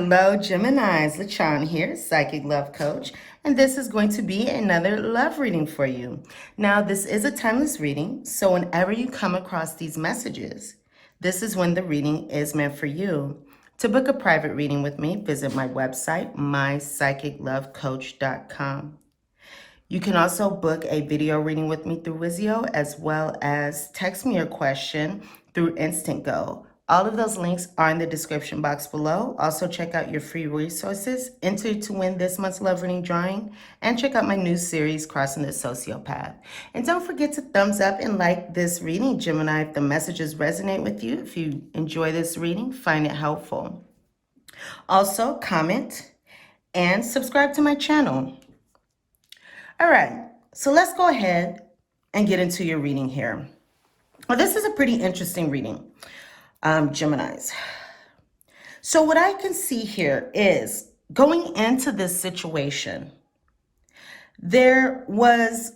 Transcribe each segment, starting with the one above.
Hello, Geminis. LaChawn here, Psychic Love Coach, and this is going to be another love reading for you. Now, this is a timeless reading, so whenever you come across these messages, this is when the reading is meant for you. To book a private reading with me, visit my website, mypsychiclovecoach.com. You can also book a video reading with me through Wizio, as well as text me your question through Instant Go. All of those links are in the description box below. Also, check out your free resources, enter to win this month's love reading drawing, and check out my new series, Crossing the Sociopath. And don't forget to thumbs up and like this reading, Gemini, if the messages resonate with you, if you enjoy this reading, find it helpful. Also, comment and subscribe to my channel. All right, so let's go ahead and get into your reading here. Well, this is a pretty interesting reading, Geminis. So what I can see here is going into this situation, there was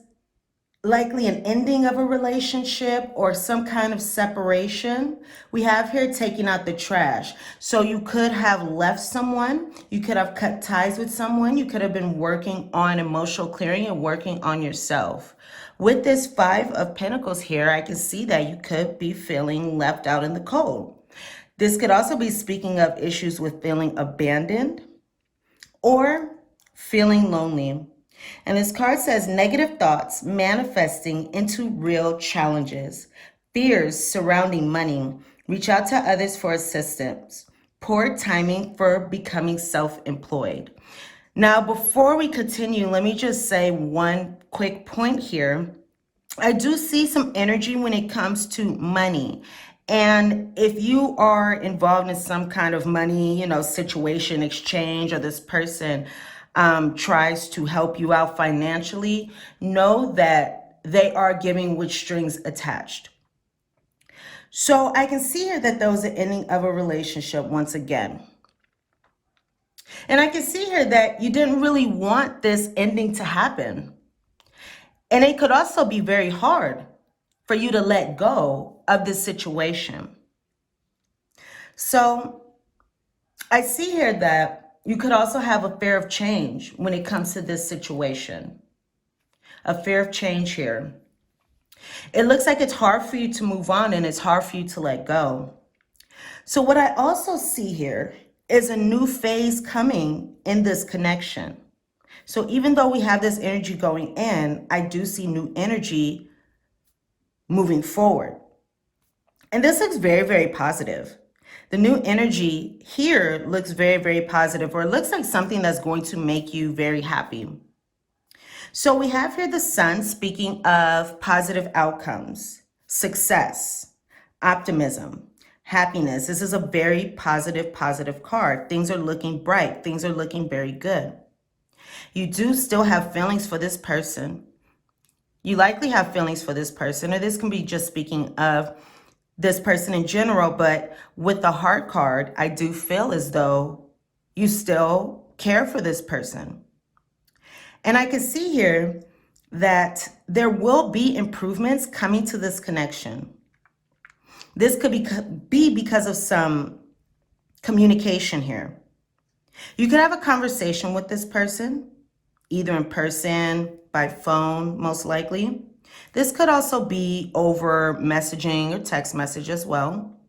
likely an ending of a relationship or some kind of separation. We have here taking out the trash. So you could have left someone, you could have cut ties with someone, you could have been working on emotional clearing and working on yourself. With this Five of Pentacles here, I can see that you could be feeling left out in the cold. This could also be speaking of issues with feeling abandoned or feeling lonely. And this card says negative thoughts manifesting into real challenges, fears surrounding money, reach out to others for assistance, poor timing for becoming self-employed. Now, before we continue, let me just say one quick point here. I do see some energy when it comes to money. And if you are involved in some kind of money, situation, exchange, or this person tries to help you out financially, know that they are giving with strings attached. So I can see here that there was an ending of a relationship once again. And I can see here that you didn't really want this ending to happen. And it could also be very hard for you to let go of this situation. So I see here that you could also have a fear of change when it comes to this situation. A fear of change here. It looks like it's hard for you to move on and it's hard for you to let go. So what I also see here is a new phase coming in this connection. So even though we have this energy going in, I do see new energy moving forward. And this looks very, very positive. The new energy here looks very, very positive, or it looks like something that's going to make you very happy. So we have here the Sun speaking of positive outcomes, success, optimism, happiness. This is a very positive card. Things are looking bright. Things are looking very good. You do still have feelings for this person. You likely have feelings for this person, or this can be just speaking of this person in general, but with the Heart card, I do feel as though you still care for this person. And I can see here that there will be improvements coming to this connection. This could be because of some communication here. You could have a conversation with this person, either in person, by phone, most likely. This could also be over messaging or text message as well.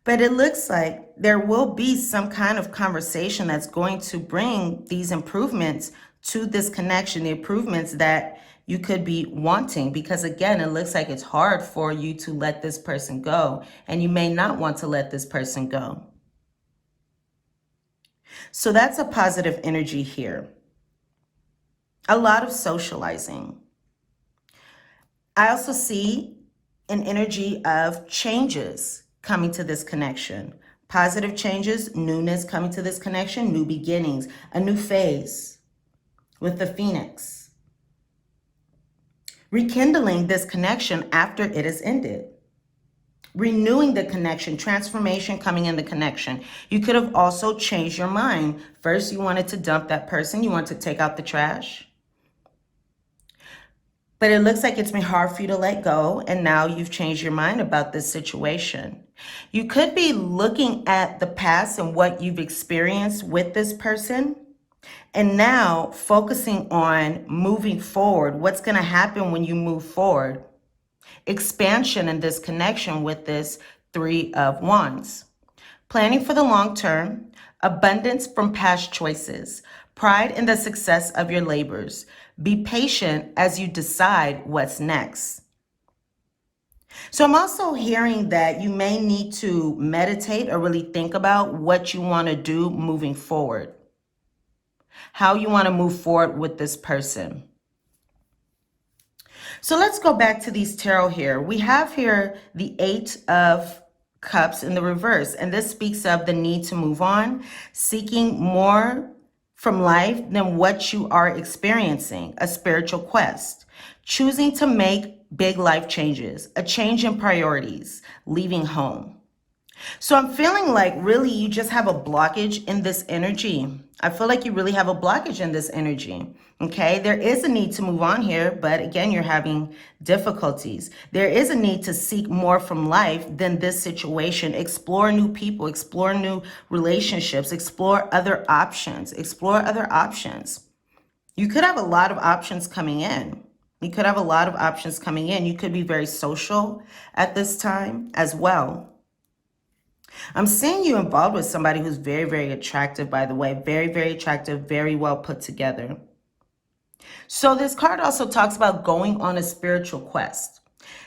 But it looks like there will be some kind of conversation that's going to bring these improvements to this connection, the improvements that you could be wanting. Because again, it looks like it's hard for you to let this person go, and you may not want to let this person go. So that's a positive energy here. A lot of socializing. I also see an energy of changes coming to this connection. Positive changes, newness coming to this connection, new beginnings, a new phase with the Phoenix. Rekindling this connection after it has ended. Renewing the connection, transformation coming in the connection. You could have also changed your mind. First, you wanted to dump that person. You wanted to take out the trash. But it looks like it's been hard for you to let go, and now you've changed your mind about this situation. You could be looking at the past and what you've experienced with this person, and now focusing on moving forward. What's going to happen when you move forward? Expansion in this connection with this Three of Wands. Planning for the long term, abundance from past choices, pride in the success of your labors. Be patient as you decide what's next. So I'm also hearing that you may need to meditate or really think about what you want to do moving forward, how you want to move forward with this person. So let's go back to these tarot here. We have here the Eight of Cups in the reverse, and this speaks of the need to move on, seeking more from life than what you are experiencing, a spiritual quest, choosing to make big life changes, a change in priorities, leaving home. So I'm feeling like really you just have a blockage in this energy. I feel like you really have a blockage in this energy. Okay, there is a need to move on here, but again, you're having difficulties. There is a need to seek more from life than this situation. Explore new people, explore new relationships, explore other options, explore other options. You could have a lot of options coming in. You could have a lot of options coming in. You could be very social at this time as well. I'm seeing you involved with somebody who's very, very attractive, by the way. Very, very attractive, very well put together. So this card also talks about going on a spiritual quest.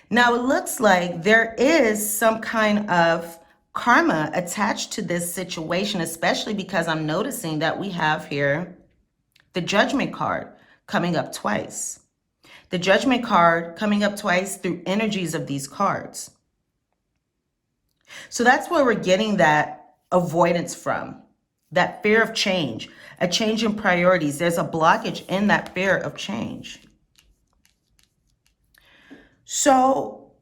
Now, it looks like there is some kind of karma attached to this situation, especially because I'm noticing that we have here the Judgment card coming up twice. The Judgment card coming up twice through energies of these cards. So that's where we're getting that avoidance from, that fear of change, a change in priorities. There's a blockage in that fear of change. So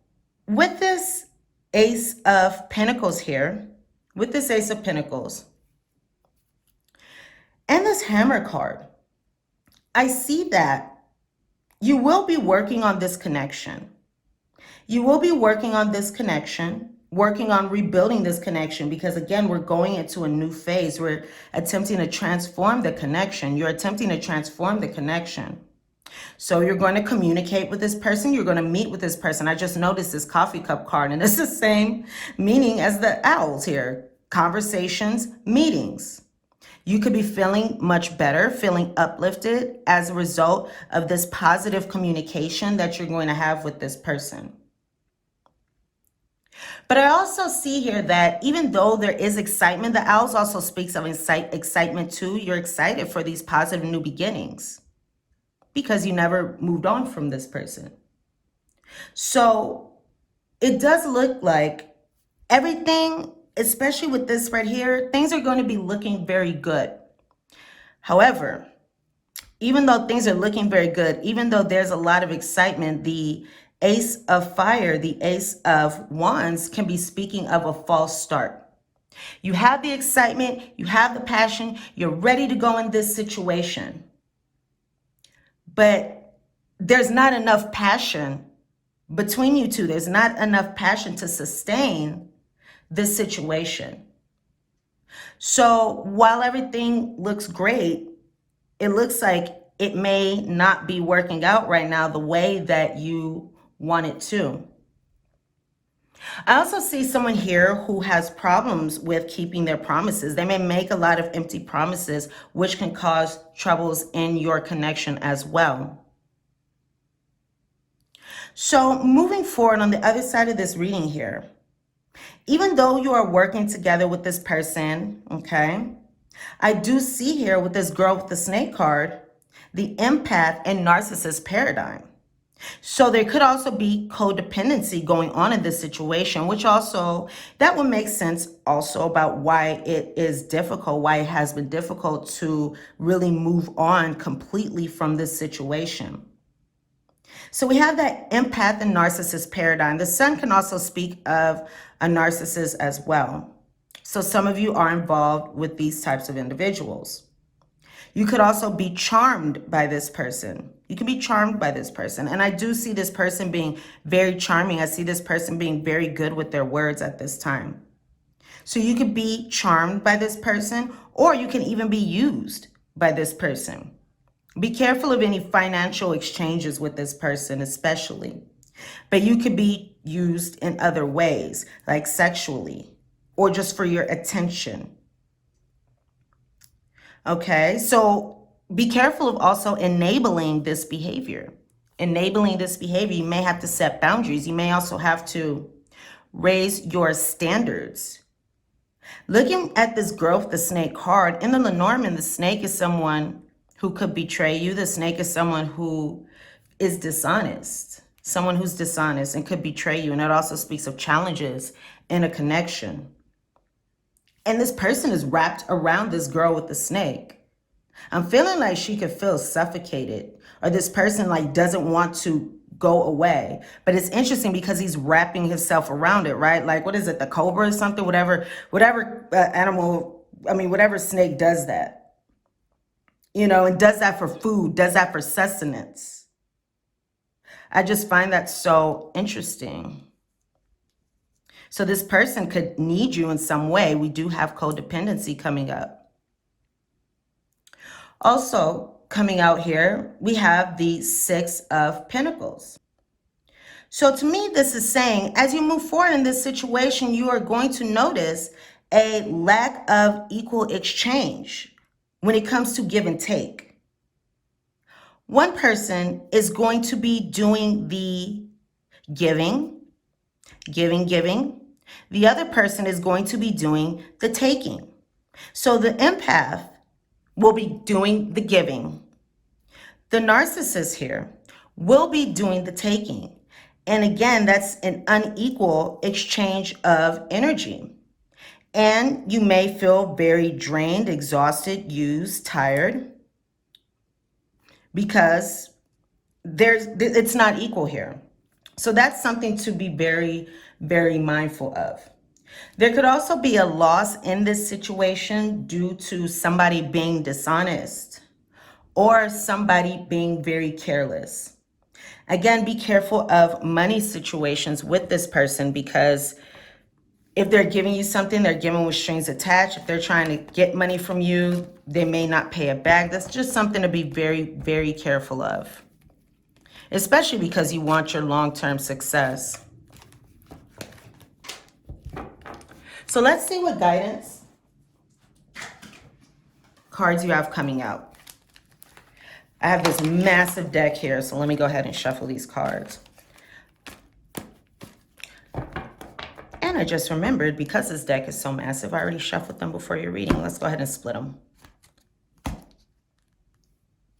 with this Ace of Pentacles here, with this Ace of Pentacles and this Hammer card, I see that you will be working on this connection. You will be working on this connection, working on rebuilding this connection, because again, we're going into a new phase. We're attempting to transform the connection. You're attempting to transform the connection. So you're going to communicate with this person. You're going to meet with this person. I just noticed this coffee cup card, and it's the same meaning as the owls here. Conversations, meetings. You could be feeling much better, feeling uplifted as a result of this positive communication that you're going to have with this person. But I also see here that even though there is excitement, the owls also speaks of excitement too. You're excited for these positive new beginnings because you never moved on from this person. So it does look like everything, especially with this right here, things are going to be looking very good. However, even though things are looking very good, even though there's a lot of excitement, the Ace of Fire, the Ace of Wands can be speaking of a false start. You have the excitement, you have the passion, you're ready to go in this situation. But there's not enough passion between you two. There's not enough passion to sustain this situation. So while everything looks great, it looks like it may not be working out right now the way that you want it to. I also see someone here who has problems with keeping their promises. They may make a lot of empty promises, which can cause troubles in your connection as well. So moving forward on the other side of this reading here, even though you are working together with this person, okay, I do see here with this girl with the snake card, the empath and narcissist paradigm. So there could also be codependency going on in this situation, which also, that would make sense also about why it is difficult, why it has been difficult to really move on completely from this situation. So we have that empath and narcissist paradigm. The sun can also speak of a narcissist as well. So some of you are involved with these types of individuals. You could also be charmed by this person. You can be charmed by this person. And I do see this person being very charming. I see this person being very good with their words at this time. So you could be charmed by this person, or you can even be used by this person. Be careful of any financial exchanges with this person, especially. But you could be used in other ways, like sexually, or just for your attention. Okay, so be careful of also enabling this behavior. Enabling this behavior, you may have to set boundaries. You may also have to raise your standards. Looking at this growth, the snake card, in the Lenormand, the snake is someone who could betray you. The snake is someone who is dishonest. Someone who's dishonest and could betray you. And it also speaks of challenges in a connection. And this person is wrapped around this girl with the snake. I'm feeling like she could feel suffocated, or this person like doesn't want to go away. But it's interesting because he's wrapping himself around it, right? Like, what is it, the cobra or something? Whatever animal, whatever snake does that, and does that for food, does that for sustenance. I just find that so interesting. So this person could need you in some way. We do have codependency coming up. Also coming out here, we have the Six of Pentacles. So to me, this is saying, as you move forward in this situation, you are going to notice a lack of equal exchange when it comes to give and take. One person is going to be doing the giving. The other person is going to be doing the taking. So the empath will be doing the giving. The narcissist here will be doing the taking. And again, that's an unequal exchange of energy. And you may feel very drained, exhausted, used, tired, because it's not equal here. So that's something to be very, very mindful of. There could also be a loss in this situation due to somebody being dishonest or somebody being very careless. Again, be careful of money situations with this person, because if they're giving you something, they're giving with strings attached. If they're trying to get money from you, they may not pay it back. That's just something to be very, very careful of, especially because you want your long-term success. So let's see what guidance cards you have coming out. I have this massive deck here, so let me go ahead and shuffle these cards. And I just remembered, because this deck is so massive, I already shuffled them before your reading. Let's go ahead and split them.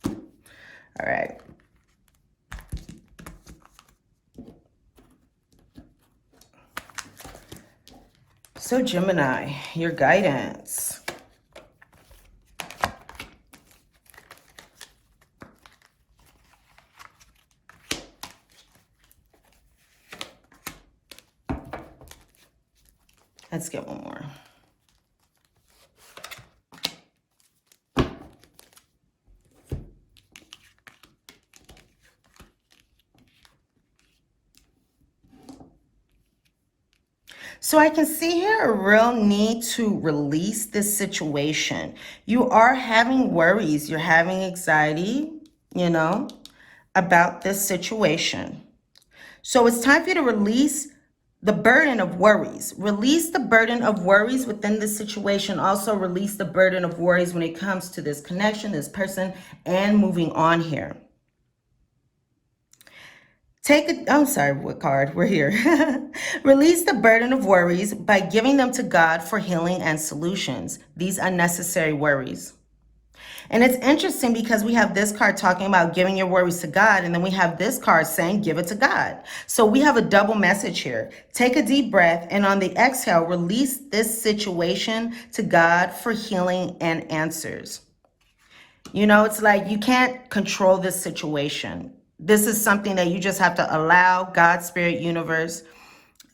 All right. So Gemini, your guidance. Let's get one more. So I can see here a real need to release this situation. You are having worries, you're having anxiety, about this situation. So it's time for you to release the burden of worries. Release the burden of worries within this situation. Also release the burden of worries when it comes to this connection, this person, and moving on here. I'm sorry, what card? We're here. Release the burden of worries by giving them to God for healing and solutions. These unnecessary worries. And it's interesting because we have this card talking about giving your worries to God, and then we have this card saying give it to God. So we have a double message here. Take a deep breath, and on the exhale, release this situation to God for healing and answers. It's like you can't control this situation. This is something that you just have to allow God, Spirit, Universe,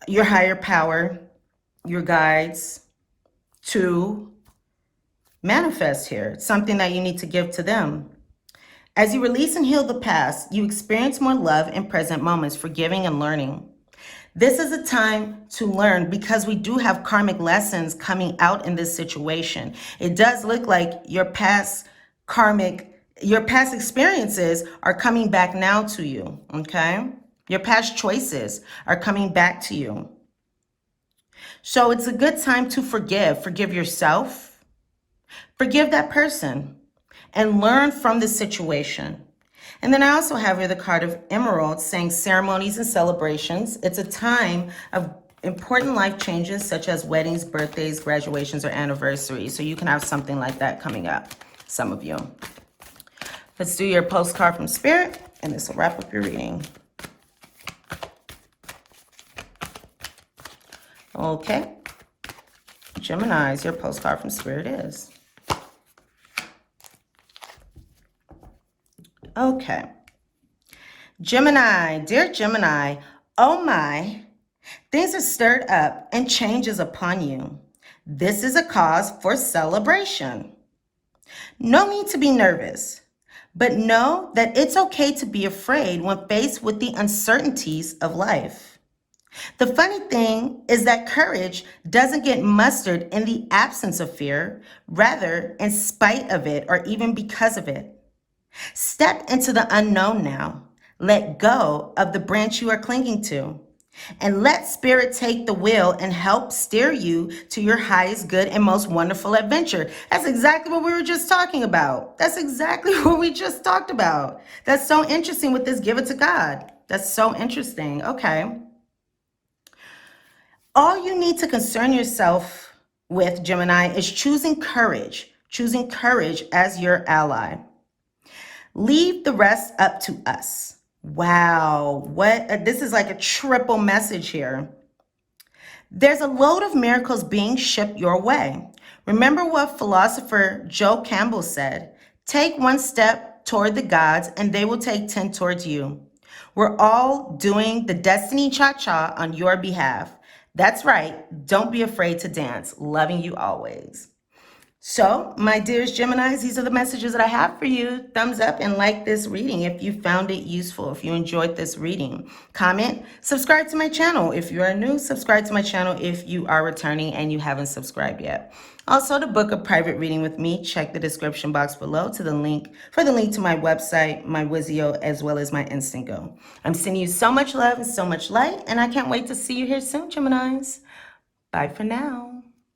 your higher power, your guides to manifest here. It's something that you need to give to them. As you release and heal the past, you experience more love in present moments, forgiving and learning. This is a time to learn because we do have karmic lessons coming out in this situation. It does look like your past experiences are coming back now to you, okay? Your past choices are coming back to you. So it's a good time to forgive. Forgive yourself. Forgive that person and learn from the situation. And then I also have here the card of Emerald saying ceremonies and celebrations. It's a time of important life changes such as weddings, birthdays, graduations, or anniversaries. So you can have something like that coming up, some of you. Let's do your postcard from Spirit, and this will wrap up your reading. Okay. Geminis, your postcard from Spirit is. Okay. Gemini, dear Gemini, oh my, things are stirred up and change is upon you. This is a cause for celebration. No need to be nervous, but know that it's okay to be afraid when faced with the uncertainties of life. The funny thing is that courage doesn't get mustered in the absence of fear, rather in spite of it or even because of it. Step into the unknown now. Let go of the branch you are clinging to. And let Spirit take the wheel and help steer you to your highest good and most wonderful adventure. That's exactly what we were just talking about. That's exactly what we just talked about. That's so interesting with this give it to God. That's so interesting. Okay. All you need to concern yourself with, Gemini, is choosing courage as your ally. Leave the rest up to us. Wow, this is like a triple message here. There's a load of miracles being shipped your way. Remember what philosopher Joe Campbell said, take one step toward the gods and they will take 10 towards you. We're all doing the destiny cha-cha on your behalf. That's right, don't be afraid to dance. Loving you always. So, my dearest Geminis, these are the messages that I have for you. Thumbs up and like this reading if you found it useful, if you enjoyed this reading. Comment, subscribe to my channel. If you are new, subscribe to my channel if you are returning and you haven't subscribed yet. Also, to book a private reading with me, check the description box below for the link to my website, my Wizio, as well as my Instant Go. I'm sending you so much love and so much light, and I can't wait to see you here soon, Geminis. Bye for now.